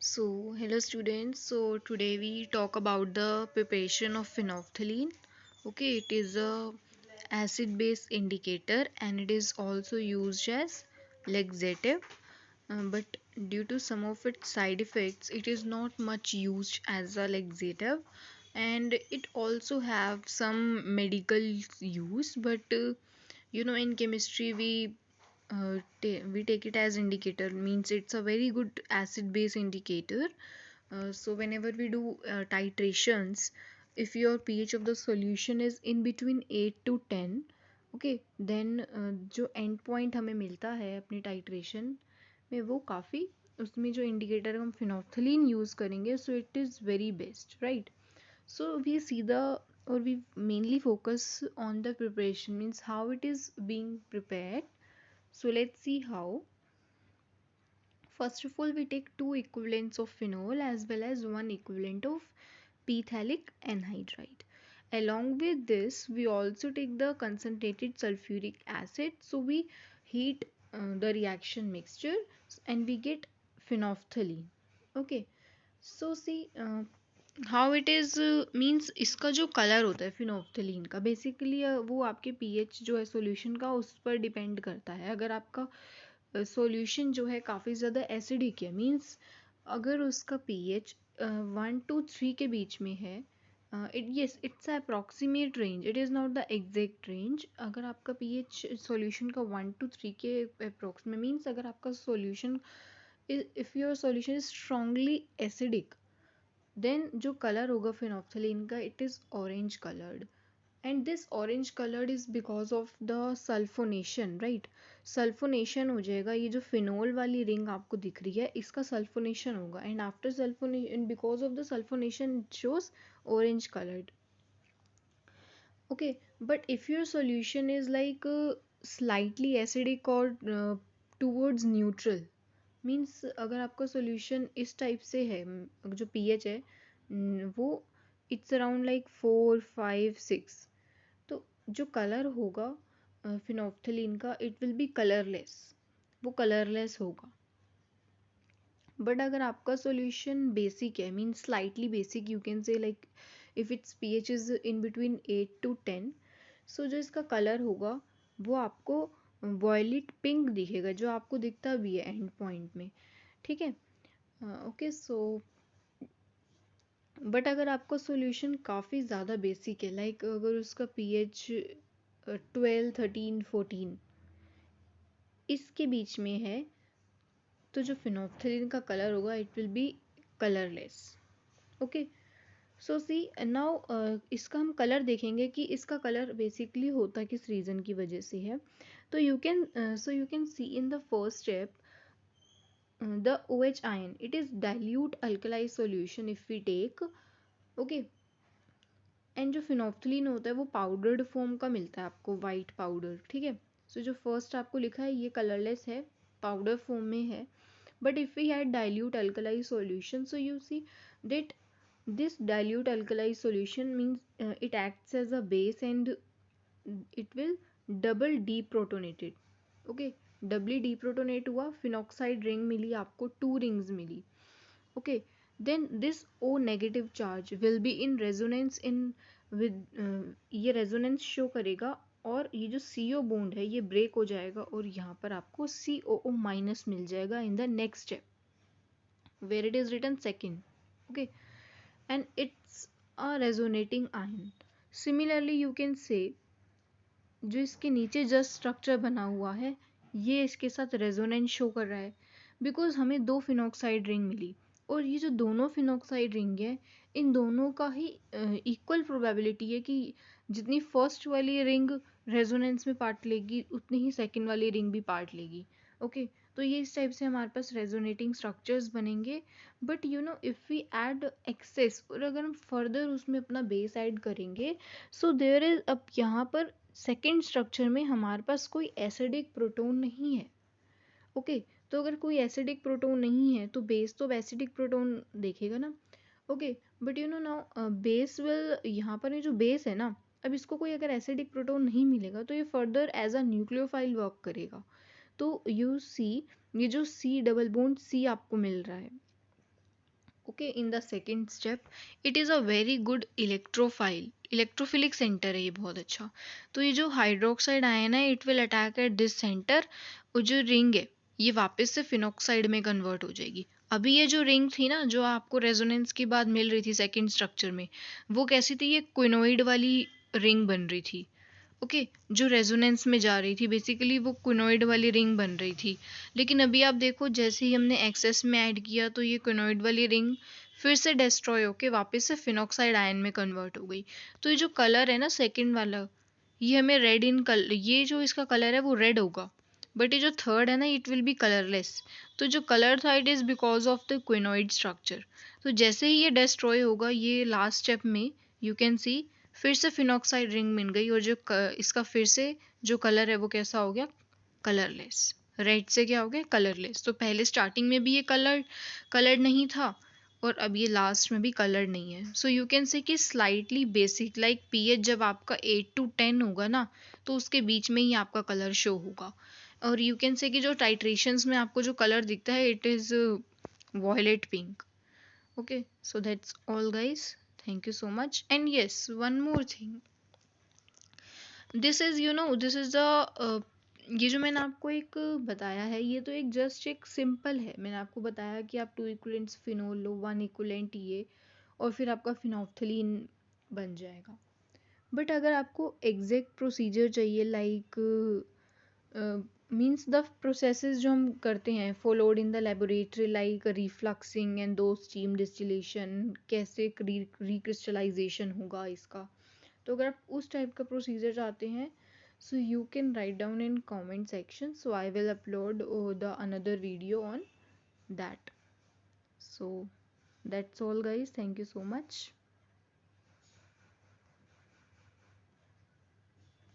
So, hello students. So, today we talk about the preparation of phenolphthalein. Okay, it is a acid base indicator and it is also used as laxative. But due to some of its side effects, it is not much used as a laxative, and it also have some medical use. But in chemistry we take it as indicator, means it's a very good acid base indicator. So whenever we do titrations, if your pH of the solution is in between 8 to 10, okay, then जो and point हमें मिलता है अपनी titration में वो काफ़ी, उसमें जो इंडिकेटर हम फिनोल्फथलीन यूज़ करेंगे, so it is very best, right? So we see the, or we mainly focus on the preparation, means how it is being prepared. So let's see how. First of all, we take two equivalents of phenol as well as one equivalent of phthalic anhydride. Along with this, we also take the concentrated sulfuric acid. So we heat the reaction mixture and we get phenolphthalein. Okay. So see, how it is, means इसका जो colour होता है phenolphthalein का, basically वो आपके pH जो है solution का उस पर डिपेंड करता है. अगर आपका सॉल्यूशन जो है काफ़ी ज़्यादा एसिडिक है, मीन्स अगर उसका पीएच 1 to 3 के बीच में है, it's approximate range, it is not the exact range. अगर आपका पीएच सॉल्यूशन का 1 to 3 के अप्रॉक्सीमेट, मीन्स अगर आपका solution, if your solution is strongly acidic, then जो कलर होगा फिनोप्थलीन का, it is orange coloured. And this orange coloured is because of the sulphonation, right? Sulphonation हो जाएगा, ये जो फिनोल वाली रिंग आपको दिख रही है इसका सल्फोनेशन होगा, and after sulphonation, because of the sulphonation it shows orange coloured. Okay, but if your solution is like slightly acidic or towards neutral, means अगर आपका सॉल्यूशन इस टाइप से है, जो पीएच है वो इट्स अराउंड लाइक 4, 5, 6, तो जो कलर होगा फिनोप्थलीन का, इट विल बी कलरलेस, वो कलरलेस होगा. बट अगर आपका सॉल्यूशन बेसिक है, means slightly basic, you can say like if it's pH is in between 8 to 10, सो जो इसका कलर होगा वो आपको वॉयलेट पिंक दिखेगा, जो आपको दिखता भी है एंड पॉइंट में. ठीक है. ओके. सो बट अगर आपका सॉल्यूशन काफ़ी ज़्यादा बेसिक है, लाइक अगर उसका पीएच 12, 13, 14 इसके बीच में है, तो जो फिनोप्थलीन का कलर होगा it will be colourless. Okay. So see now इसका हम कलर देखेंगे कि इसका कलर बेसिकली होता किस रीज़न की वजह से है. तो you can C in the first step the OH ion, it is dilute alkali solution if we take. Okay. And जो फिनोप्थलीन होता है वो पाउडर्ड फॉर्म का मिलता है आपको, वाइट पाउडर. ठीक है. सो जो फर्स्ट आपको लिखा है ये कलरलेस है, पाउडर फॉर्म में है. But if we had dilute alkali solution, so you see that this dilute alkali solution means it acts as a base and it will double deprotonated. Okay, doubly deprotonate हुआ, phenoxide ring मिली आपको, 2 rings मिली. Okay. Then this O negative charge will be in resonance in with, ये resonance show करेगा, और ये जो CO bond है ये ब्रेक हो जाएगा और यहाँ पर आपको COO माइनस मिल जाएगा in the next step where it is written second. Okay. and it's a resonating ion. Similarly you can say जो इसके नीचे जस्ट स्ट्रक्चर बना हुआ है ये इसके साथ रेजोनेंस शो कर रहा है, बिकॉज हमें 2 फिनॉक्साइड रिंग मिली, और ये जो दोनों फिनॉक्साइड रिंग है इन दोनों का ही इक्वल प्रोबेबिलिटी है कि जितनी फर्स्ट वाली रिंग रेजोनेंस में पार्ट लेगी उतनी ही सेकंड वाली रिंग भी पार्ट लेगी. ओके. तो ये इस टाइप से हमारे पास रेजोनेटिंग स्ट्रक्चर्स बनेंगे. But you know if we add excess, और अगर हम फर्दर उसमें अपना बेस ऐड करेंगे, सो देयर इज, अब यहाँ पर सेकेंड स्ट्रक्चर में हमारे पास कोई एसिडिक प्रोटोन नहीं है. ओके. तो अगर कोई एसिडिक प्रोटोन नहीं है तो बेस तो एसिडिक प्रोटोन देखेगा ना. Okay. But you no now base will, यहाँ पर ये जो बेस है ना, अब इसको कोई अगर एसिडिक प्रोटोन नहीं मिलेगा तो ये further as a nucleophile work करेगा. तो यू सी ये जो C डबल बॉन्ड C आपको मिल रहा है, okay, in the second step it is a very good electrophilic centre है ये, बहुत अच्छा। तो ये जो हाइड्रोक्साइड आयन है it will attack at this centre, और जो रिंग है ये वापस से फिनॉक्साइड में कन्वर्ट हो जाएगी। अभी ये जो रिंग थी ना जो आपको रेजोनेंस के बाद मिल रही थी सेकेंड स्ट्रक्चर में, वो कैसी थी, ये क्विनोइड वाली रिंग बन रही थी। ओके, जो रेजोनेंस में जा रही थी बेसिकली वो क्विनोइड वाली रिंग बन रही थी। लेकिन अभी आप देखो जैसे ही हमने एक्सेस में ऐड किया तो ये क्विनोइड वाली रिंग फिर से डिस्ट्रॉय होके वापस से फिनॉक्साइड आयन में कन्वर्ट हो गई। तो ये जो कलर है ना सेकंड वाला, ये हमें रेड इन कलर, ये जो इसका कलर है वो रेड होगा, बट ये जो थर्ड है ना इट विल बी कलरलेस। तो जो कलर था it is because of the quinoid structure. तो जैसे ही ये डिस्ट्रॉय होगा ये लास्ट स्टेप में यू कैन सी फिर से फिनॉक्साइड रिंग मिल गई, और जो इसका फिर से जो कलर है वो कैसा हो गया, कलरलेस। रेड से क्या हो गया, कलरलेस। तो पहले स्टार्टिंग में भी ये कलर नहीं था, और अब ये लास्ट में भी कलर नहीं है। सो यू कैन से कि स्लाइटली बेसिक, लाइक पीएच जब आपका 8 to 10 होगा ना तो उसके बीच में ही आपका कलर शो होगा। और यू कैन से कि जो टाइट्रेशंस में आपको जो कलर दिखता है it is violet pink. Okay, so that's all guys, thank you so much. And yes, one more thing, this is the ये जो मैंने आपको एक बताया है ये तो एक जस्ट एक सिंपल है। मैंने आपको बताया कि आप 2 इक्विवेलेंट्स फिनोल लो, 1 इक्विवेलेंट ये, और फिर आपका फिनोप्थलीन बन जाएगा। बट अगर आपको एग्जैक्ट प्रोसीजर चाहिए, लाइक मीन्स द प्रोसेसेस जो हम करते हैं followed in the laboratory, like refluxing and दो स्टीम डिस्टिलेशन, कैसे रिक्रिस्टलाइजेशन होगा इसका, तो अगर आप उस टाइप का प्रोसीजर चाहते हैं so you can write down in comment section, so I will upload the another video on that. So that's all guys, thank you so much.